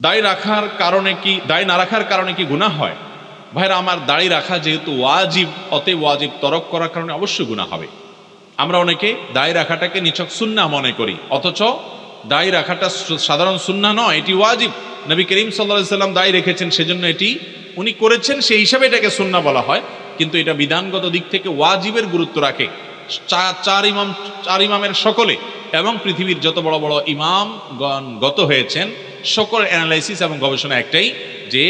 দাড়ি রাখার কারণে কি, দাড়ি না রাখার কারণে কি গুনাহ হয়? ভাইরা আমার, দাড়ি রাখা যেহেতু ওয়াজিব, অতএব ওয়াজিব তরক করার কারণে অবশ্যই গুনাহ হবে। আমরা অনেকে দাড়ি রাখাটাকে নিছক সুন্নাহ মনে করি, অথচ দাড়ি রাখাটা সাধারণ সুন্নাহ নয়, এটি ওয়াজিব। নবী করিম সাল্লাল্লাহু আলাইহি সাল্লাম দাড়ি রেখেছেন, সেজন্য এটি উনি করেছেন, সেই হিসাবে এটাকে সুন্নাহ বলা হয়। কিন্তু এটা বিধানগত দিক থেকে ওয়াজিবের গুরুত্ব রাখে। চার ইমামের সকলে এবং পৃথিবীর যত বড় বড় ইমামগণ গত হয়েছেন, সকল অ্যানালাইসিস এবং গবেষণা একটাই, যে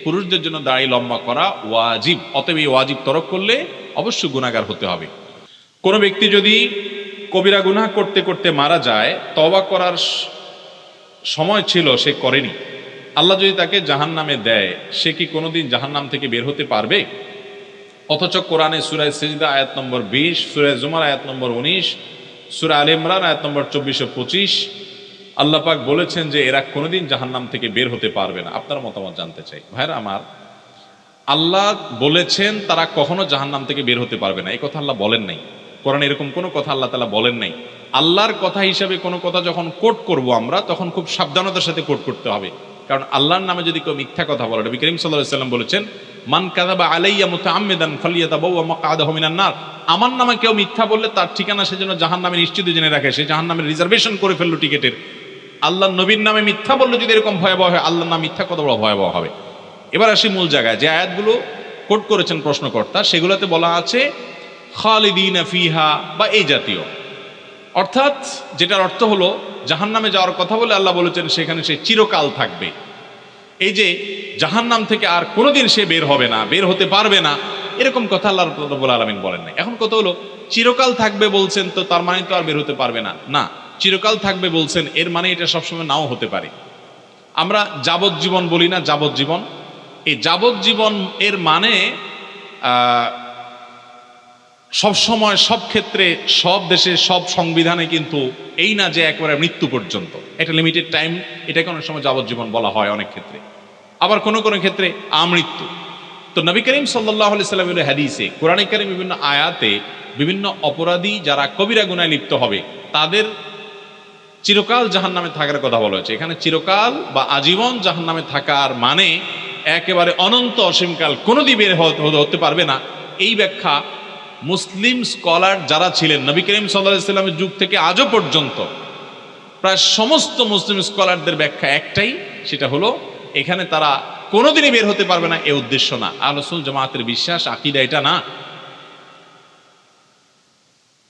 পুরুষদের জন্য দাড়ি লম্বা করা ওয়াজিব। অতএব এই ওয়াজিব তরক করলে অবশ্যই গুনাহগার হতে হবে। কোনো ব্যক্তি যদি কবিরা গুনাহ করতে করতে মারা যায়, তওবা করার সময় ছিল, সে করেনি, আল্লাহ যদি তাকে জাহান্নামে দেয়, সে কি কোনোদিন জাহান্নাম থেকে বের হতে পারবে? অথচ কোরআনে সূরা সিজদা আয়াত নম্বর 20, সূরা জুমার আয়াত নম্বর 19, সূরা আলে ইমরান আয়াত নম্বর 24 ও 25 আল্লাহ পাক বলেছেন যে এরা কোনোদিন জাহান্নাম থেকে বের হতে পারবে না। আপনার মতামত জানতে চাই। ভাইরা আমার, আল্লাহ বলেছেন তারা কখনো জাহান্নাম থেকে বের হতে পারবে না, এই কথা আল্লাহ বলেন নাই। কোরআনে এরকম কোনো কথা আল্লাহ তাআলা বলেন নাই। আল্লাহর কথা হিসাবে কোনো কথা যখন কোট করব আমরা, তখন খুব সাবধানতার সাথে কোট করতে হবে। কারণ আল্লাহর নামে যদি কেউ মিথ্যা কথা বলে, নবী করিম সাল্লাল্লাহু আলাইহি সাল্লাম বলেছেন, মান কাযাবা আলাইয়া মুতাআম্মিদান ফালিয়াতাবাওয়া মাকআদাহু মিনান নার। আমার নামে কেউ মিথ্যা বললে তার ঠিকানা সেজন্য জাহান্নামে নিশ্চিত জেনে রাখে, সে জাহান্নামের রিজার্ভেশন করে ফেললো টিকেটের। আল্লাহর নবীর নামে মিথ্যা বললে যদি এরকম ভয়াবহ হয়, আল্লাহর নাম মিথ্যা কত বড় ভয়াবহ হবে। এবার আসি মূল জায়গায়। যে আয়াতগুলো কোট করেছেন প্রশ্নকর্তা, সেগুলোতে বলা আছে খালিদিনা ফিহা বা এই জাতীয়, অর্থাৎ যেটার অর্থ হলো জাহান্নামে যাওয়ার কথা বলে আল্লাহ বলেছেন সেখানে সে চিরকাল থাকবে। এই যে জাহান্নাম থেকে আর কোনোদিন সে বের হবে না, বের হতে পারবে না, এরকম কথা আল্লাহ রাব্বুল আলামিন বলেন নাই। এখন কথা হলো, চিরকাল থাকবে বলছেন, তো তার মানে তো আর বের হতে পারবে না? না, চিরকাল থাকবে বলছেন, এর মানে এটা সবসময় নাও হতে পারে। আমরা যাবজ্জীবন বলি না, যাবজ্জীবন। এই যাবজ্জীবন এর মানে সব সময়, সব ক্ষেত্রে, সব দেশে, সব সংবিধানে কিন্তু এই না যে একেবারে মৃত্যু পর্যন্ত, একটা লিমিটেড টাইম, এটাকে অনেক সময় যাবজ্জীবন বলা হয় অনেক ক্ষেত্রে, আবার কোনো কোনো ক্ষেত্রে আমৃত্যু। তো নবী করিম সাল্লাল্লাহু আলাইহি সাল্লামের হাদিসে, কোরআনে কারীম বিভিন্ন আয়াতে বিভিন্ন অপরাধী যারা কবিরা গুনাহে লিপ্ত হবে, তাদের চিরকাল জাহান্নামে থাকার কথা বলা হয়েছে। এখানে চিরকাল বা আজীবন জাহান্নামে থাকার মানে একেবারে অনন্ত অসীমকাল কোনোদিন বের হতে পারবে না, এই ব্যাখ্যা মুসলিম স্কলার যারা ছিলেন নবী করিম সাল্লাল্লাহু আলাইহি সাল্লামের যুগ থেকে আজও পর্যন্ত, প্রায় সমস্ত মুসলিম স্কলারদের ব্যাখ্যা একটাই, সেটা হলো এখানে তারা কোনোদিনই বের হতে পারবে না, এ উদ্দেশ্য না। আহলুস সুন্নাহ জামাতের বিশ্বাস, আকীদা এটা না।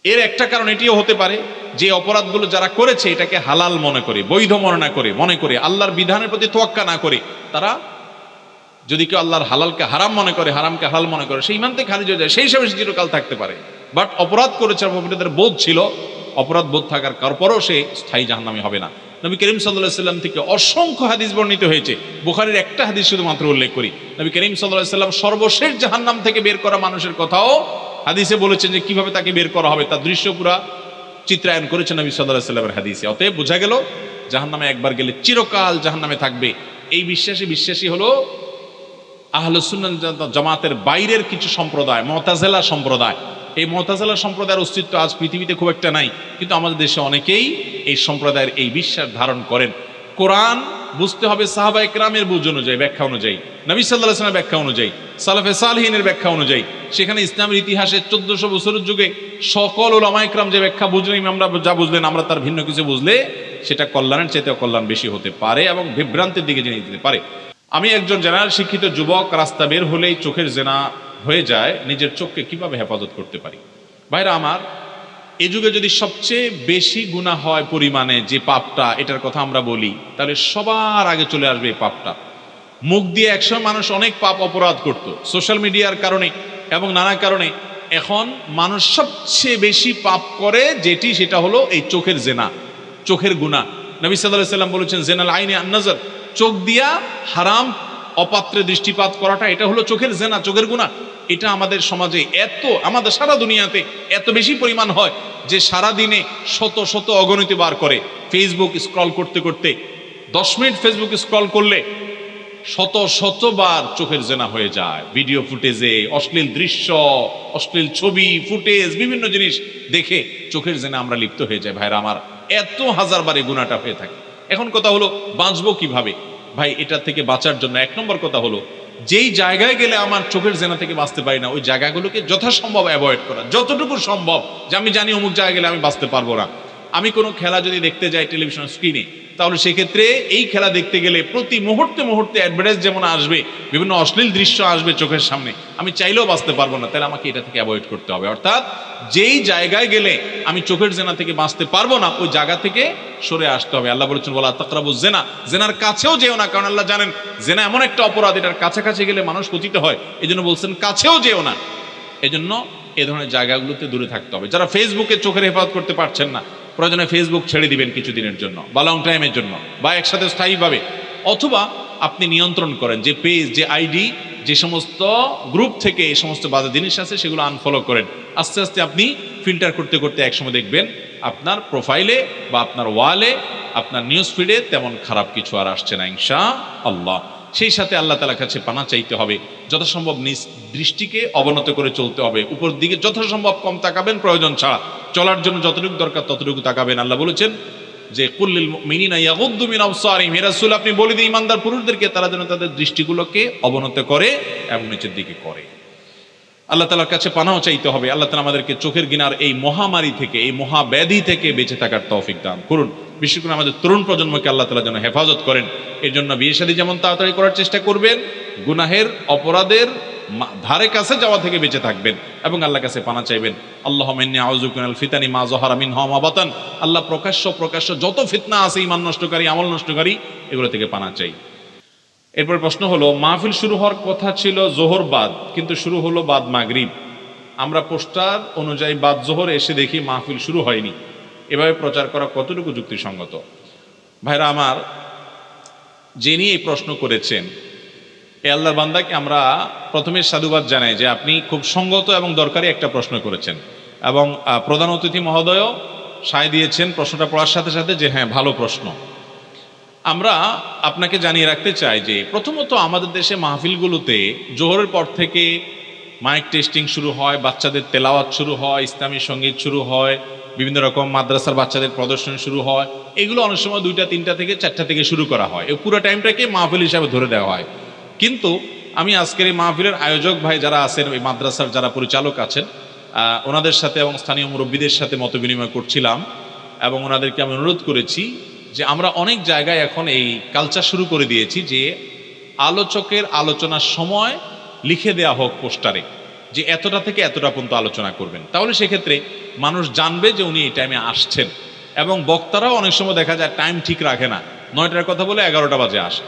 এর একটা কারণ এটিও হতে পারে যে অপরাধগুলো যারা করেছে এটাকে হালাল মনে করে, বৈধ মনে করে আল্লাহর বিধানের প্রতি তোয়াক্কা না করে, তারা যদি কেউ আল্লাহর হালালকে হারাম মনে করে, হারামকে হালাল মনে করে, সেই ইমান থেকে খারিজ হয়ে যায়, সেই হিসাবে সে চিরকাল থাকতে পারে। বাট অপরাধ করেছে, অপরাধের বোধ ছিল, অপরাধ বোধ থাকার পরও সে স্থায়ী জাহান্নামী হবে না। নবী করিম সাল্লাল্লাহু আলাইহি সাল্লাম থেকে অসংখ্য হাদিস বর্ণিত হয়েছে। বুখারীর একটা হাদিস শুধুমাত্র উল্লেখ করি। নবী করিম সাল্লাল্লাহু আলাইহি সাল্লাম সর্বশেষ জাহান্নাম থেকে বের করা মানুষের কথাও হাদিসে বলেছেন, যে কিভাবে তাকে বের করা হবে তার দৃশ্য পুরা চিত্রায়ন করেছেন নবী সাল্লাল্লাহু আলাইহি সাল্লামের হাদিসে। অতএব বোঝা গেল জাহান্নামে একবার গেলে চিরকাল জাহান্নামে থাকবে, এই বিশ্বাসী হলো আহলুস সুন্নাহ জামাতের বাইরের কিছু সম্প্রদায়, মুতাজিলা সম্প্রদায়। এই মুতাজিলা সম্প্রদায়ের অস্তিত্ব আজ পৃথিবীতে খুব একটা নাই, কিন্তু আমাদের দেশে অনেকেই এই সম্প্রদায়ের এই বিশ্বাস ধারণ করেন। কোরআন বুঝতে হবে সাহাবায়ে কেরামের বুঝ অনুযায়ী, ব্যাখ্যা অনুযায়ী, নবী সাল্লাল্লাহু আলাইহি ওয়াসাল্লামের ব্যাখ্যা অনুযায়ী, সালাফে সালেহিনের ব্যাখ্যা অনুযায়ী। সেখানে ইসলামের ইতিহাসে 1400 বছরের যুগে সকল উলামায়ে কেরাম যে ব্যাখ্যা বুঝলেন, আমরা যা বুঝলেন, আমরা তার ভিন্ন কিছু বুঝলে সেটা কল্যাণের চাইতে অকল্যাণ বেশি হতে পারে এবং বিভ্রান্তির দিকে নিয়ে যেতে পারে। আমি একজন জেনারেল শিক্ষিত যুবক, রাস্তা বের হলেই চোখের জেনা হয়ে যায়, নিজের চোখকে কিভাবে হেফাজত করতে পারি? ভাইরা আমার, এই যুগে যদি সবচেয়ে বেশি গুনাহ হয় পরিমাণে যে পাপটা, এটার কথা আমরা বলি, তাহলে সবার আগে চলে আসবে এই পাপটা। মুখ দিয়ে একসময় মানুষ অনেক পাপ অপরাধ করত, সোশ্যাল মিডিয়ার কারণে এবং নানা কারণে এখন মানুষ সবচেয়ে বেশি পাপ করে যেটি, সেটা হলো এই চোখের জেনা, চোখের গুনাহ। নবী সাল্লাল্লাহু আলাইহি সাল্লাম বলেছেন, জেনাল আইনি আন-নাজর, চোখ দিয়া হারাম অপাত্রে দৃষ্টিপাত করাটা, এটা হলো চোখের জেনা, চোখের গুনাহ। এটা আমাদের সমাজে এত, আমাদের সারা দুনিয়াতে এত বেশি পরিমাণ হয় যে সারা দিনে শত শত অগণিত বার করে ফেসবুক স্ক্রল করতে করতে, 10 মিনিট ফেসবুক স্ক্রল করলে শত শতবার চোখের জেনা হয়ে যায়। ভিডিও ফুটেজে অশ্লীল দৃশ্য, অশ্লীল ছবি, ফুটেজ, বিভিন্ন জিনিস দেখে চোখের জেনা আমরা লিপ্ত হয়ে যাই। ভাইরা আমার, এত হাজারবার এই গুনাহটা হয়ে থাকে। এখন কথা হলো, বাঁচবো কিভাবে? ভাই এটা থেকে বাঁচার জন্য এক নম্বর কথা হলো, যেই জায়গায় গেলে আমার চোখের জেনা থেকে বাঁচতে পারি না ওই জায়গাগুলোকে যথাসম্ভব অ্যাভয়েড করা, যতটুকু সম্ভব। যে আমি জানি অমুক জায়গায় গেলে আমি বাঁচতে পারবো না, আমি কোনো খেলা যদি দেখতে যাই টেলিভিশন স্ক্রিনে, তাহলে সেক্ষেত্রে এই খেলা দেখতে গেলে প্রতি মুহূর্তে মুহূর্তে অ্যাডভার্টাইজ যেমন আসবে, বিভিন্ন অশ্লীল দৃশ্য আসবে চোখের সামনে, আমি চাইলেও বাঁচতে পারবো না, তাহলে আমাকে এটা থেকে অ্যাভয়েড করতে হবে। অর্থাৎ যেই জায়গায় গেলে আমি চোখের জেনা থেকে বাঁচতে পারবো না ওই জায়গা থেকে সরে আসতে হবে। আল্লাহ বলেছেন ওয়ালা তাকরাবুজ জিনা, জেনার কাছেও যেও না, কারণ আল্লাহ জানেন জেনা এমন একটা অপরাধ, এটার কাছাকাছি গেলে মানুষ পতিত হয়, এই জন্য বলছেন কাছেও যেও না। এই জন্য এ ধরনের জায়গাগুলোতে দূরে থাকতে হবে। যারা ফেসবুকে চোখের হেফাজত করতে পারছেন না, প্রয়োজনে ফেসবুক ছেড়ে দিবেন কিছুদিনের জন্য বা লং টাইমের জন্য, বা একসাথে স্থায়ীভাবে। অথবা আপনি নিয়ন্ত্রণ করেন যে পেজ, যে আইডি, যে সমস্ত গ্রুপ থেকে এই সমস্ত বাজে জিনিস আছে সেগুলো আনফলো করেন। আস্তে আস্তে আপনি ফিল্টার করতে করতে একসময় দেখবেন আপনার প্রোফাইলে বা আপনার ওয়ালে, আপনার নিউজ ফিডে তেমন খারাপ কিছু আর আসছে না ইনশাআল্লাহ। সেই সাথে আল্লাহ তাআলার কাছে পানা চাইতে হবে, যথাসম্ভব নিজ দৃষ্টিকে অবনত করে চলতে হবে, উপর দিকে যথাসম্ভব কম তাকাবেন, প্রয়োজন ছাড়া চলার জন্য যতটুকু দরকার ততটুকু তাকাবেন। আল্লাহ বলেছেন যে কুল্লিল মুমিনিনা ইয়াগুদ্দু মিন আবসারিহিম, হে রাসূল আপনি বলে দিন ইমানদার পুরুষদেরকে তারা যেন তাদের দৃষ্টিগুলোকে অবনত করে এবং নিচের দিকে করে। আল্লাহ তাআলার কাছে পানাও চাইতে হবে, আল্লাহ তাআলা আমাদেরকে চোখের গিনার এই মহামারী থেকে, এই মহাব্যাধি থেকে বেঁচে থাকার তৌফিক দান করুন। বিশেষ করে আমাদের তরুণ প্রজন্মকে আল্লাহ তাআলা যেন হেফাজত করেন। এর জন্য বিয়ে শাদী যেমন তাড়াতাড়ি করার চেষ্টা করবেন, গুনাহের অপরাধের ধারে কাছে যাওয়া থেকে বেঁচে থাকবেন এবং আল্লাহর কাছে পানা চাইবেন। আল্লাহুম্মা ইন্নী আউযুবিকা মিনাল ফিতানি মা যাহারা মিনহা ওয়া মা বাতান, আল্লাহ প্রকাশ্য যত ফিতনা আছে ঈমান নষ্টকারী, আমল নষ্টকারী, এগুলো থেকে পানা চাই। এরপর প্রশ্ন হলো, মাহফিল শুরু হওয়ার কথা ছিল জোহর বাদ, কিন্তু শুরু হলো বাদ মাগরিব। আমরা পোস্টার অনুযায়ী বাদ জোহর এসে দেখি মাহফিল শুরু হয়নি, এভাবে প্রচার করা কতটুকু যুক্তিসঙ্গত? ভাইরা আমার, যিনি এই প্রশ্ন করেছেন এ আল্লাহর বান্দাকে আমরা প্রথমে সাধুবাদ জানাই যে আপনি খুব সঙ্গত এবং দরকারি একটা প্রশ্ন করেছেন, এবং প্রধান অতিথি মহোদয়ও সায় দিয়েছেন প্রশ্নটা পড়ার সাথে সাথে যে হ্যাঁ ভালো প্রশ্ন। আমরা আপনাকে জানিয়ে রাখতে চাই যে প্রথমত আমাদের দেশে মাহফিলগুলোতে জোহরের পর থেকে মাইক টেস্টিং শুরু হয়, বাচ্চাদের তেলাওয়াত শুরু হয়, ইসলামী সঙ্গীত শুরু হয়, বিভিন্ন রকম মাদ্রাসার বাচ্চাদের প্রদর্শন শুরু হয়। এগুলো অনেক সময় 2টা 3টা থেকে 4টা থেকে শুরু করা হয়, এই পুরো টাইমটাকে মাহফিল হিসাবে ধরে দেওয়া হয়। কিন্তু আমি আজকের এই মাহফিলের আয়োজক ভাই যারা আছেন, ওই মাদ্রাসার যারা পরিচালক আছেন, ওনাদের সাথে এবং স্থানীয় মুরব্বীদের সাথে মত বিনিময় করছিলাম এবং ওনাদেরকে আমি অনুরোধ করেছি যে আমরা অনেক জায়গায় এখন এই কালচার শুরু করে দিয়েছি যে আলোচকের আলোচনার সময় লিখে দেয়া হোক পোস্টারে যে এতটা থেকে এতটা পর্যন্ত আলোচনা করবেন, তাহলে সেক্ষেত্রে মানুষ জানবে যে উনি এই টাইমে আসছেন। এবং বক্তারাও অনেক সময় দেখা যায় টাইম ঠিক রাখে না, 9টার কথা বলে 11টা বাজে আসে,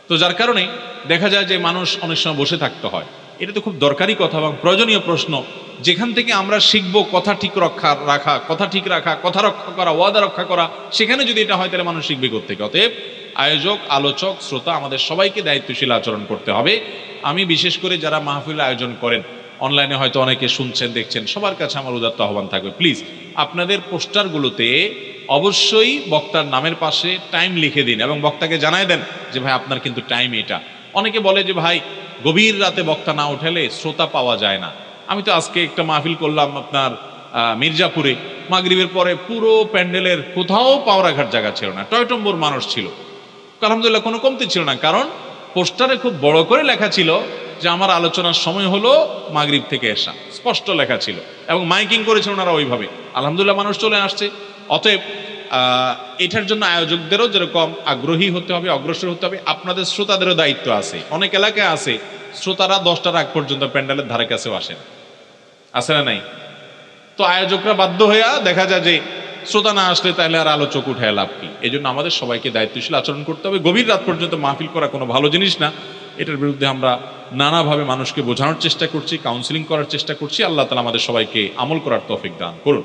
তো যার কারণে দেখা যায় যে মানুষ অনেক সময় বসে থাকতে হয়। এটা তো খুব দরকারি কথা এবং প্রয়োজনীয় প্রশ্ন, যেখান থেকে আমরা শিখবো কথা ঠিক রাখা, কথা রক্ষা করা, ওয়াদা রক্ষা করা। সেখানে যদি এটা হয় তাহলে মানুষ শিখবে কোত্থেকে? অতএব আয়োজক, আলোচক, শ্রোতা আমাদের সবাইকে দায়িত্বশীল আচরণ করতে হবে। আমি বিশেষ করে যারা মাহফিল আয়োজন করেন, অনলাইনে হয়তো অনেকে শুনছেন দেখছেন, সবার কাছে আমার উদাত্ত আহ্বান থাকবে, প্লিজ আপনাদের পোস্টারগুলোতে অবশ্যই বক্তার নামের পাশে টাইম লিখে দিন এবং বক্তাকে জানায় দেন যে ভাই আপনার কিন্তু টাইম এটা। অনেকে বলে যে ভাই গভীর রাতে বক্তা না উঠালে শ্রোতা পাওয়া যায় না। আমি তো আজকে একটা মাহফিল করলাম আপনার মির্জাপুরে, মাগরিবের পরে পুরো প্যান্ডেলের কোথাও পাওয়া রাখার জায়গা ছিল না, টয়টম্বুর মানুষ ছিল। আলহামদুলিল্লাহ কোনো কমতি ছিল না, কারণ পোস্টারে খুব বড় করে লেখা ছিল যে আমার আলোচনার সময় হলো মাগরিব থেকে এশা, স্পষ্ট লেখা ছিল এবং মাইকিং করেছেন ওনারা ওইভাবে। আলহামদুলিল্লাহ মানুষ চলে আসছে। অতএব এটার জন্য আয়োজকদেরও যেরকম আগ্রহী হতে হবে, অগ্রসর হতে হবে, আপনাদের শ্রোতাদেরও দায়িত্ব আছে। অনেক এলাকায় আছে শ্রোতারা 10টার আগ পর্যন্ত প্যান্ডেলের ধারে কাছেও আসেন, আছে না নাই? তো আয়োজকরা বাধ্য হয়ে দেখা যায় যে শ্রোতা না আসলে তাহলে আর আলোচক উঠায় লাভ কি? এই জন্য আমাদের সবাইকে দায়িত্বশীল আচরণ করতে হবে। গভীর রাত পর্যন্ত মাহফিল করা কোনো ভালো জিনিস না। এটার বিরুদ্ধে আমরা নানাভাবে মানুষকে বোঝানোর চেষ্টা করছি, কাউন্সিলিং করার চেষ্টা করছি। আল্লাহ তাআলা আমাদের সবাইকে আমল করার তৌফিক দান করুন।